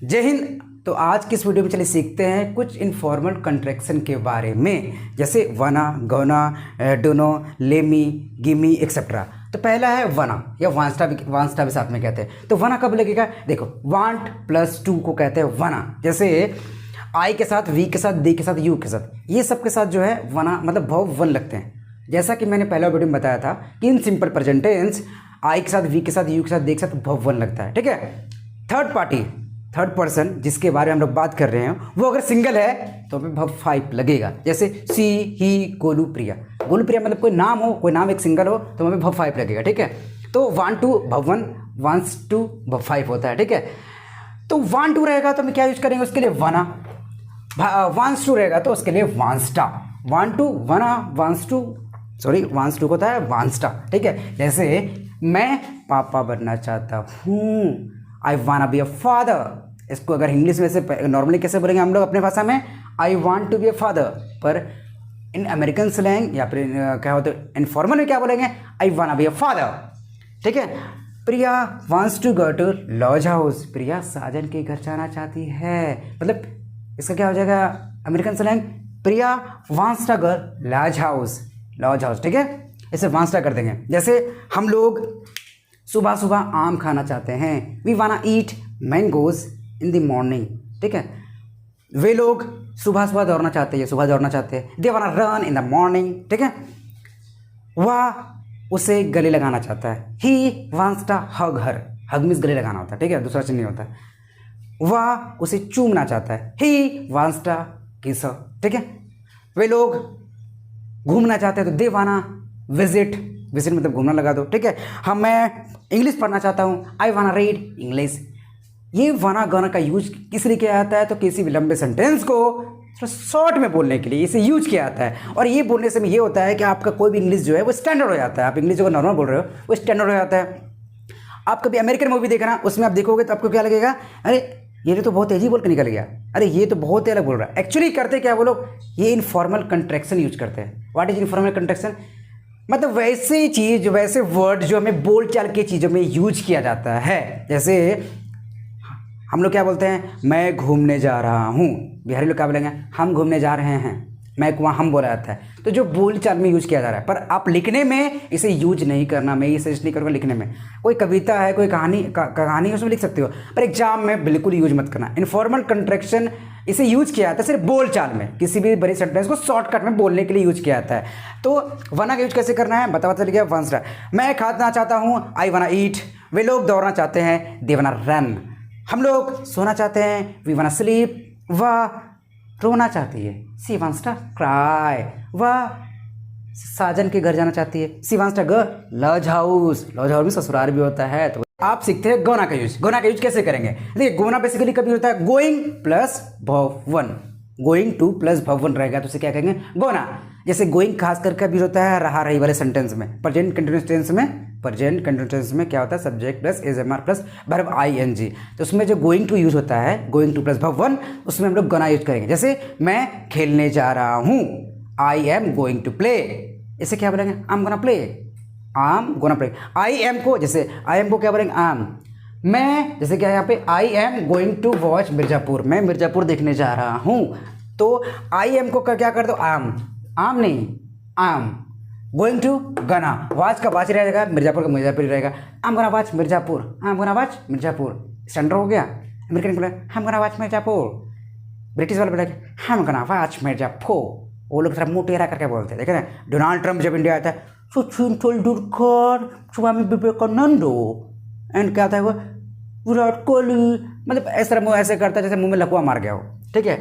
जय हिंद। तो आज की इस वीडियो में चलिए सीखते हैं कुछ इनफॉर्मल कंट्रैक्शन के बारे में, जैसे वना, गौना, डोनो, लेमी, गिमी एक्सेट्रा। तो पहला है वना या वांस्टा भी साथ में कहते हैं। तो वना कब लगेगा? देखो, वांट प्लस टू को कहते हैं वना। जैसे आई के साथ, वी के साथ, दे के साथ, यू के साथ, ये सब के साथ जो है वना मतलब भव वन लगते हैं। जैसा कि मैंने पहला वीडियो में बताया था कि in simple present tense I के साथ, वी के साथ, यू के साथ, दे के साथ भव वन लगता है। ठीक है। थर्ड पार्टी, थर्ड पर्सन जिसके बारे में हम लोग बात कर रहे हैं, वो अगर सिंगल है तो हमें भव फाइव लगेगा। जैसे सी, ही, गोलू, प्रिया। गोलू प्रिया मतलब कोई नाम हो, कोई नाम एक सिंगल हो तो हमें भव फाइव लगेगा। ठीक है। तो वन टू भव वन, वंस टू भव फाइव होता है। ठीक है। तो वन टू रहेगा तो हम क्या यूज करेंगे उसके लिए? वना। वंस टू रहेगा तो उसके लिए wants to. Want to wanna, wants to, sorry wants to को होता है वांस्टा। ठीक है। जैसे मैं पापा बनना चाहता हूँ, आई वाना बी अ फादर। इसको अगर इंग्लिश में से नॉर्मली कैसे बोलेंगे हम लोग अपने भाषा में? I want to be a father. पर इन अमेरिकन स्लैंग या फिर क्या होता है इनफॉर्मल में क्या बोलेंगे? आई वाना बी अ फादर। ठीक है। Priya wants to go to lodge house. Priya Sajan के घर जाना चाहती है। मतलब इसका क्या हो जाएगा American slang? Priya wants to go laws house, laws house. ठीक है। इसे वांट्स कर देंगे। जैसे हम लोग सुबह सुबह आम खाना चाहते हैं, वी वाना ईट मैंगोज इन द मॉर्निंग। ठीक है। वे लोग सुबह सुबह दौड़ना चाहते हैं, सुबह दौड़ना चाहते हैं, दे वाना रन इन द मॉर्निंग। ठीक है। वह उसे गले लगाना चाहता है, he wants to hug her. Hug means गले लगाना होता है। ठीक है, दूसरा चीज नहीं होता। वह उसे चूमना चाहता है, ही वांट्स टू किस हर। ठीक है। वे लोग घूमना चाहते हैं तो दे वाना विजिट। विजिट मतलब घूमना लगा दो। ठीक है। मैं इंग्लिश पढ़ना चाहता हूँ, आई वाना रीड इंग्लिश। ये वाना गाना का यूज किस लिए किया जाता है? तो किसी भी लंबे सेंटेंस को शॉर्ट में बोलने के लिए इसे यूज किया जाता है। और ये बोलने से में ये होता है कि आपका कोई भी इंग्लिश जो है वो स्टैंडर्ड हो जाता है। आप इंग्लिश अगर नॉर्मल बोल रहे हो वो स्टैंडर्ड हो जाता है। आप कभी अमेरिकन मूवी देखना, उसमें आप देखोगे तो आपको क्या लगेगा? अरे ये तो बहुत तेजी बोल के निकल गया, अरे ये तो बहुत ही अलग बोल रहा है। एक्चुअली करते क्या वो लोग? ये इनफॉर्मल कंट्रैक्शन यूज करते हैं। What is informal contraction? मतलब वैसे चीज, वैसे वर्ड जो हमें बोलचाल की चीज़ों में यूज किया जाता है। जैसे हम लोग क्या बोलते हैं? मैं घूमने जा रहा हूँ। बिहारी लोग क्या बोलेंगे? हम घूमने जा रहे हैं। मैं वहाँ हम बोला जाता है। तो जो बोलचाल में यूज किया जा रहा है, पर आप लिखने में इसे यूज नहीं करना। मैं ये सजेस्ट नहीं करूँगा लिखने में। कोई कविता है, कोई कहानी उसमें लिख सकते हो, पर एग्जाम में बिल्कुल यूज मत करना। इनफॉर्मल कंट्रैक्शन इसे यूज किया जाता है सिर्फ बोलचाल में, किसी भी बड़ी सेंटेंस को शॉर्टकट में बोलने के लिए यूज किया जाता है। तो वना का यूज कैसे करना है बता चल गया। वंस मैं खाना चाहता हूँ, आई वाना ईट। वे लोग दौड़ना चाहते हैं, दे वाना रन। हम लोग सोना चाहते हैं, वी वाना स्लीप। वह रोना चाहती है, सी वांट्स टू क्राई। वह साजन के घर जाना चाहती है, she wants to go laws house. Laws house भी ससुराल भी होता है। तो आप सीखते हैं गोना का यूज। गोना का यूज कैसे करेंगे? देखिए, गोना बेसिकली कभी होता है गोइंग प्लस भव वन। गोइंग टू प्लस भव वन रहेगा तो उसे क्या कहेंगे? गोना। जैसे गोइंग खास करके भी होता है रहा रही वाले सेंटेंस में। प्रेजेंट कंटिन्यूअस टेंस में, प्रेजेंट कंटिन्यूअस टेंस में क्या होता है? Subject plus is am are plus verb ING. तो उसमें जो गोइंग टू यूज होता है, गोइंग टू प्लस भव वन, उसमें हम लोग गोना यूज करेंगे। जैसे मैं खेलने जा रहा हूँ, I am going to play. इसे क्या बोलेंगे? I am gonna play, I am gonna play. I am को, जैसे आई एम को क्या बोलेंगे? I am. मैं, जैसे क्या है यहाँ पे, I am going to watch Mirzapur. मैं मिर्जापुर देखने जा रहा हूँ। तो आई एम को क्या कर दो? I am. आम नहीं, आम। गोइंग टू गना, वाच का वाच रहेगा, मिर्जापुर का मिर्जापुर रहेगा। आम गोना वाच मिर्जापुर, आम गोना वाच मिर्जापुर। स्टैंडर्ड हो गया। अमेरिकन बोले हम गोना वाच मिर्जापुर। ब्रिटिश वाले बोले हम गोना वाच मिर्जापुर। वो लोग थोड़ा मुँह टेढ़ा करके बोलते हैं। देखे ना, डोनाल्ड ट्रंप जब इंडिया आता है, सचिन तेंदुलकर, स्वामी विवेकानंद एंड क्या था वो, विराट कोहली, मतलब ऐसा मुँह ऐसे करता है जैसे मुंह में लकवा मार गया हो। ठीक है।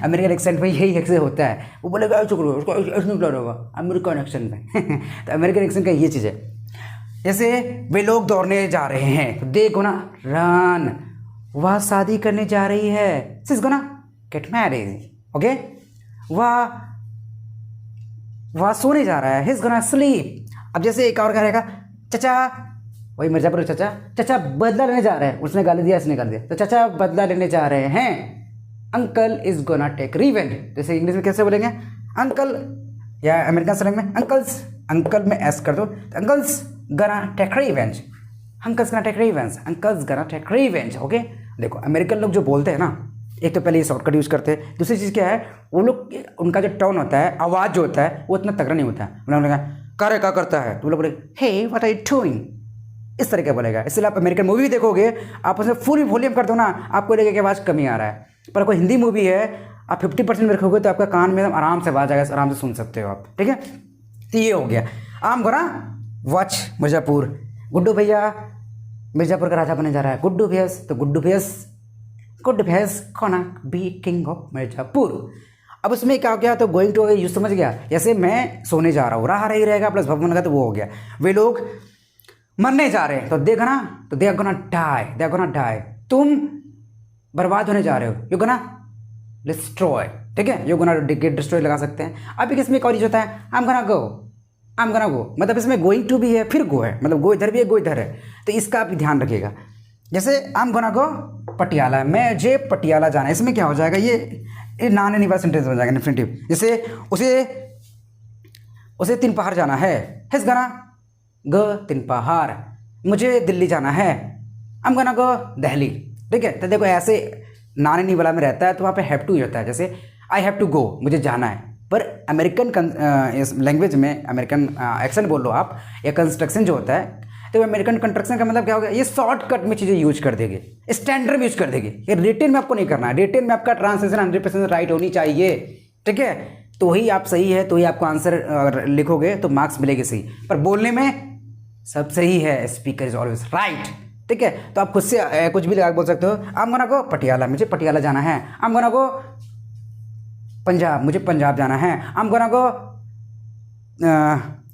अमेरिकन एक्सेंट में यही एक्सेंट होता है। वो बोलेगा ऐसे करो, उसको ऐसे नहीं करोगा अमेरिकन एक्सेंट में। तो अमेरिकन एक्सेंट का ये चीज़ है। जैसे वे लोग दौड़ने जा रहे हैं, तो दे गोना रन। वह शादी करने जा रही है, she is gonna get married. Okay. वह सोने जा रहा है, ही इज गोना स्लीप। अब जैसे एक और क्या रहेगा? चचा, वही मिर्जापुर चाचा, चाचा बदला लेने जा रहे हैं। उसने गाली दिया, इसने गाली दिया, तो चाचा बदला लेने जा रहे हैं। Uncle is gonna take revenge. जैसे इंग्लिश में कैसे बोलेंगे? अंकल, या अमेरिकन स्लैंग में अंकल्स, अंकल में एस कर दो, uncle's gonna take revenge. Uncle's gonna take revenge. Uncle's gonna take revenge. Okay. देखो अमेरिकन लोग जो बोलते हैं ना, एक तो पहले ये शॉर्टकट यूज़ करते हैं, दूसरी चीज़ क्या है, वो लोग उनका जो टोन होता है, आवाज़ जो होता है वो इतना तगड़ा नहीं होता है। उन्होंने कहा करे क्या करता है, तो वो लोग बोले hey what are you doing, इस तरह का बोलेगा। इसलिए आप अमेरिकन मूवी भी देखोगे, आप उसमें फुल वॉल्यूम कर दो ना, आपको लगेगा कि आवाज़ कमी आ रहा है। पर कोई हिंदी मूवी है, आप 50% में रखोगे तो आपका कान में आराम से आवाज़ आएगा, आराम से सुन सकते हो आप, ठीक है। तो ये हो गया। आम गोना वॉच मिर्ज़ापुर, गुड्डू भैया मिर्ज़ापुर का राजा बनने जा रहा है, गुड्डू भैंस, तो गुड्डू भैंस कौन बी किंग ऑफ मिर्ज़ापुर। अब उसमें क्या हो गया, तो गोइंग टू यूज समझ गया, जैसे मैं सोने जा रहा हूँ, रहा रही रहेगा प्लस भवन का, तो वो हो गया। वे लोग मरने जा रहे हैं, तो दे आर गोना डाई, तुम बर्बाद होने जा रहे हो, यू गोना डिस्ट्रॉय, ठीक है, यू गोना गेट डिस्ट्रॉय लगा सकते हैं। अब इसमें एक और चीज़ होता है, आई एम गोना गो, मतलब इसमें गोइंग टू भी है, फिर गो है, मतलब गो इधर भी है, गो इधर है, तो इसका आप ध्यान रखिएगा। जैसे I am gonna go Patiala, मुझे पटियाला जाना है, इसमें क्या हो जाएगा, ये नाने निभा सेंटेंस हो जाएगा इन्फिनिटिव। जैसे उसे तीन पहाड़ जाना है, हिज गाना ग तीन पहाड़, मुझे दिल्ली जाना है, आई एम गोना गो दिल्ली, ठीक है। तो देखो ऐसे नाने निवाला में रहता है तो वहाँ पे हैव टू होता है, जैसे आई हैव टू गो, मुझे जाना है। पर अमेरिकन लैंग्वेज में अमेरिकन एक्सेंट बोल लो आप, या कंस्ट्रक्शन जो होता है, तो अमेरिकन कंस्ट्रक्शन का मतलब क्या होगा, ये शॉर्टकट में चीज़ें यूज कर देगी, स्टैंडर्ड में यूज कर देगी। ये रिटेन में आपको नहीं करना है, रिटेन में आपका ट्रांसलेशन 100% राइट होनी चाहिए, ठीक है। तो ही आप सही है, तो ही आपको आंसर लिखोगे तो मार्क्स मिलेगी सही, पर बोलने में सब सही है, स्पीकर इज ऑलवेज राइट, ठीक है। तो आप खुद से कुछ भी लगा बोल सकते हो, आई एम गोना गो पटियाला, मुझे पटियाला जाना है, आई एम गोना गो पंजाब, मुझे पंजाब जाना है, आई am gonna go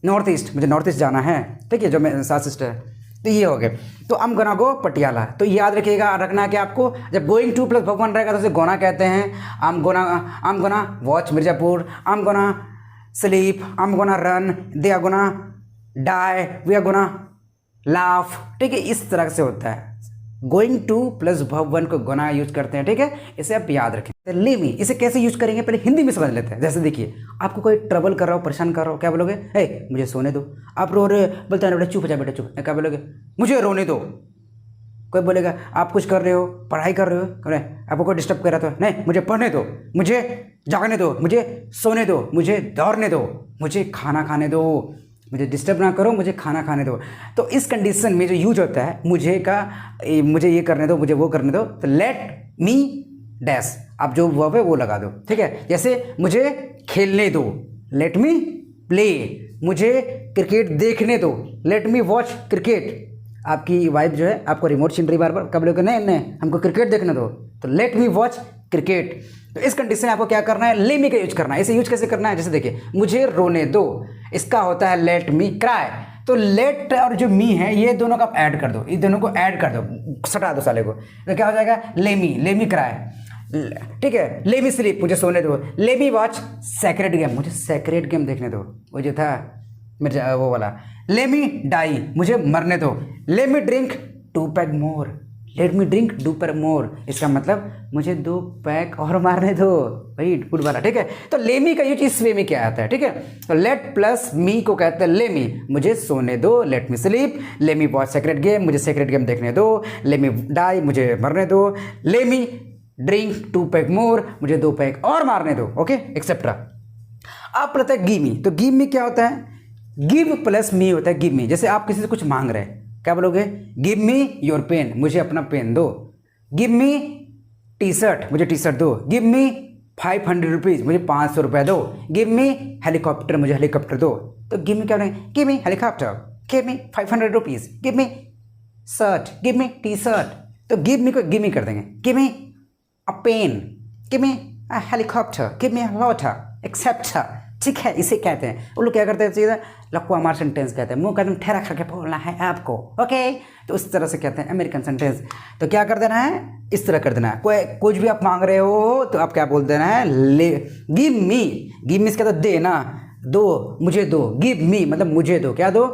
north east, मुझे नॉर्थ ईस्ट जाना है, ठीक है, जो मेरे साथ सिस्टर है। तो ये हो गया, तो आई एम गोना गो पटियाला। तो याद रखिएगा, रखना है कि आपको जब गोइंग टू प्लस भगवान रहेगा तो उसे गोना कहते हैं। I am gonna watch Mirzapur, I am gonna sleep, I am gonna run, they are gonna die, we are gonna laugh, ठीक है, इस तरह से होता है। Going to plus verb one को गोना यूज करते हैं, ठीक है, इसे आप याद रखें। ले मी, इसे कैसे यूज करेंगे पहले हिंदी में समझ लेते हैं। जैसे देखिए, आपको कोई ट्रबल कर रहा हो, परेशान कर रहा हो, क्या बोलोगे, हे मुझे सोने दो। आप रो रहे बोलते हैं बेटा चुप हो जा, बेटा चुप, क्या बोलोगे, मुझे रोने दो। कोई बोलेगा आप कुछ कर रहे हो, पढ़ाई कर रहे हो, आपको कोई डिस्टर्ब कर रहा था, नहीं मुझे पढ़ने दो, मुझे जागने दो, मुझे सोने दो, मुझे दौड़ने दो, मुझे खाना खाने दो, मुझे डिस्टर्ब ना करो, मुझे खाना खाने दो। तो इस कंडीशन में जो यूज होता है मुझे का, मुझे ये करने दो, मुझे वो करने दो, तो लेट मी डैश, आप जो वर्ब है वो लगा दो, ठीक है। जैसे मुझे खेलने दो, लेट मी प्ले, मुझे क्रिकेट देखने दो, लेट मी वॉच क्रिकेट। आपकी वाइफ जो है आपको रिमोट छीन रही बार बार, कब लोग नहीं हमको क्रिकेट देखने दो, तो लेट मी वॉच क्रिकेट। तो इस कंडीशन में आपको क्या करना है, ले मी का यूज करना है। इसे यूज कैसे करना है, जैसे देखिए, मुझे रोने दो, इसका होता है लेट मी क्राई। तो लेट और जो मी है ये दोनों का आप ऐड कर दो, इन दोनों को ऐड कर दो, सटा दो साले को, तो क्या हो जाएगा, ले मी क्राई, ठीक है। ले मी स्लीप, मुझे सोने दो, ले मी वॉच सेक्रेट गेम, मुझे सेक्रेट गेम देखने दो, वो जो था मेरे वो वाला। ले मी डाई, मुझे मरने दो, ले मी ड्रिंक 2 पैक मोर, लेट मी ड्रिंक 2 पैक मोर, इसका मतलब मुझे 2 पैक और मारने दो, वही गुड वाला, ठीक है। तो ले मी का यूज इस वे में क्या आता है, ठीक है। तो लेट प्लस मी को कहते हैं ले मी, मुझे सोने दो, लेट मी स्लीप, ले मी वॉच सेक्रेट गेम, मुझे सेक्रेट गेम देखने दो, ले मी डाई, मुझे मरने दो, ले मी ड्रिंक 2 पैक मोर, मुझे 2 पैक और मारने दो, ओके एक्सेट्रा। अब रहता है गिव मी, तो गिव मी क्या होता है, गिव प्लस मी होता है गिव मी। जैसे आप किसी से कुछ मांग रहे हैं, क्या बोलोगे, गिव मी योर पेन, मुझे अपना पेन दो, गिव मी टी शर्ट, मुझे टी शर्ट दो, गिव मी 500 रुपीज़, मुझे 500 रुपये दो, गिव मी हेलीकॉप्टर, मुझे हेलीकॉप्टर दो। तो गिव मी क्या बोलेंगे, give me helicopter, give me 500 rupees, give me shirt, give me T shirt. तो गिव मी को गिव मी कर देंगे, give me a pen, give me a helicopter, give me a water, except, ठीक है। इसे कहते हैं, वो लोग क्या करते हैं, सीधा लक्वा मार सेंटेंस कहते हैं, मुंह कदम ठहरा खा के बोलना है आपको, ओके। तो उस तरह से कहते हैं अमेरिकन सेंटेंस। तो क्या कर देना है, इस तरह कर देना है, कोई कुछ भी आप मांग रहे हो तो आप क्या बोल देना है, ले गिव मी इसका तो देना, दो मुझे दो, गिव मी मतलब मुझे दो, क्या दो,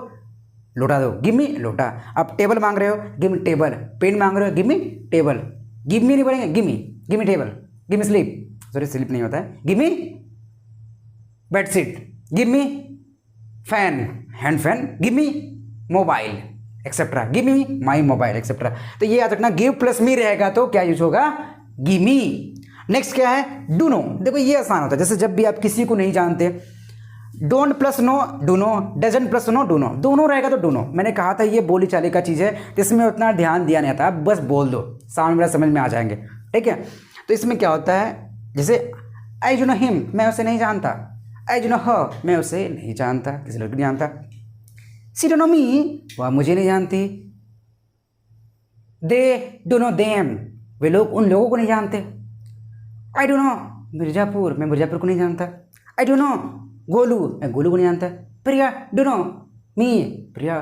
लोटा दो, गिव मी लोटा। आप टेबल मांग रहे हो, गिव मी टेबल, पेन मांग रहे हो, give me table, give me नहीं बोलेंगे, गिव मी table, give me sleep, sorry sleep नहीं होता है, give me bedsheet, give me fan, hand fan, give me mobile, etcetera, give me my mobile etcetera. तो ये याद रखना, गिव प्लस मी रहेगा तो क्या यूज होगा, गिव मी। नेक्स्ट क्या है, डू नो। देखो ये आसान होता है, जैसे जब भी आप किसी को नहीं जानते, don't plus know dunno, doesn't plus know dunno, दोनों रहेगा तो डू नो। मैंने कहा था ये बोली चाली का चीज़ है, जिसमें उतना ध्यान दिया नहीं था, आप बस बोल दो, सामने मेरा समझ में आ जाएंगे, ठीक है। तो इसमें क्या होता है, जैसे आई डू नो हिम, मैं उसे नहीं जानता, आई डू नो हर, मैं उसे नहीं जानता, किसी लड़की नहीं जानता, शी डू नो मी, वह मुझे नहीं जानती, दे डू नो देम, वे लोग उन लोगों को नहीं जानते, आई डू नो मिर्ज़ापुर, मैं मिर्ज़ापुर को नहीं जानता, आई डू नो गोलू, मैं गोलू को नहीं जानता, प्रिया डू नो मी, प्रिया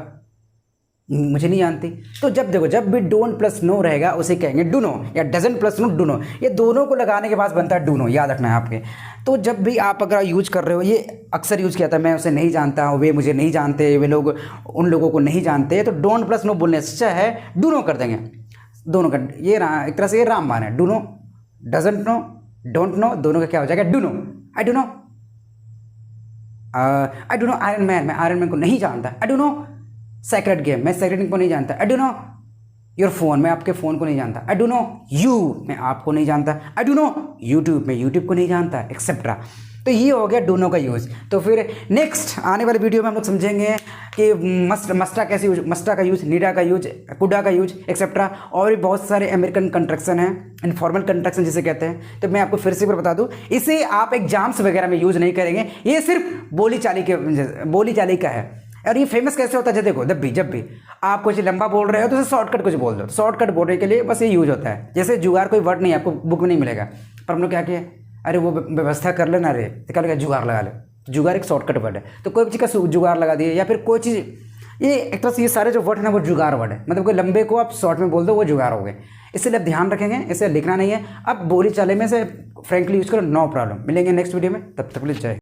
मुझे नहीं जानती। तो जब देखो, जब भी डोंट प्लस नो रहेगा उसे कहेंगे डू नो, या doesn't plus know dunno, ये दोनों को लगाने के बाद बनता है डू नो, याद रखना है आपके। तो जब भी आप अगर यूज कर रहे हो, ये अक्सर यूज किया था, मैं उसे नहीं जानता हूँ, वे मुझे नहीं जानते, वे लोग उन लोगों को नहीं जानते, तो डोंट प्लस नो बोलने से अच्छा है डू नो कर देंगे, दोनों का। ये एक तरह से ये रामबाण है, dunno, doesn't know, don't know, दोनों का क्या हो जाएगा, dunno. I dunno, I dunno Iron Man, मैं आयरन मैन को नहीं जानता, I dunno secret game, मैं सेक्रेट गेम को नहीं जानता, I dunno your phone, मैं आपके फ़ोन को नहीं जानता, आई डू नो यू, मैं आपको नहीं जानता, आई डू नो यूट्यूब, मैं यूट्यूब को नहीं जानता, एक्सेट्रा। तो ये हो गया डू नो का यूज़। तो फिर नेक्स्ट आने वाले वीडियो में हम लोग समझेंगे कि मस्टा कैसे यूज, मस्टा का यूज, नीडा का यूज, कुडा का यूज, एक्सेट्रा। और भी बहुत सारे अमेरिकन कंट्रैक्शन हैं, इनफॉर्मल कंट्रैक्शन जिसे कहते हैं। तो मैं आपको फिर से एक बार बता दूं, इसे आप एग्जाम्स वगैरह में यूज़ नहीं करेंगे, ये सिर्फ बोली चाली का है। और ये फेमस कैसे होता है, देखो जब भी आप कुछ लंबा बोल रहे हो तो उसे शॉर्टकट कुछ बोल दो, तो शॉर्टकट बोलने के लिए बस ये यूज होता है। जैसे जुगाड़ कोई वर्ड नहीं है, आपको बुक में नहीं मिलेगा, पर हम लोग क्या किए, अरे वो व्यवस्था कर लेना रे, तो क्या लगा जुगाड़ लगा ले, तो जुगाड़ एक शॉर्टकट वर्ड है। तो कोई भी चीज़ का जुगाड़ लगा दिए, या फिर कोई चीज़, ये एक तरह से ये सारे जो वर्ड है ना वो जुगाड़ वर्ड है, मतलब कोई लंबे को आप शॉर्ट में बोल दो वो जुगाड़ हो गए। इसलिए आप ध्यान रखेंगे, इसे लिखना नहीं है। अब बोली चाले में से फ्रेंकली यूज़ करो, नो प्रॉब्लम। मिलेंगे नेक्स्ट वीडियो में, तब तक के लिए जय।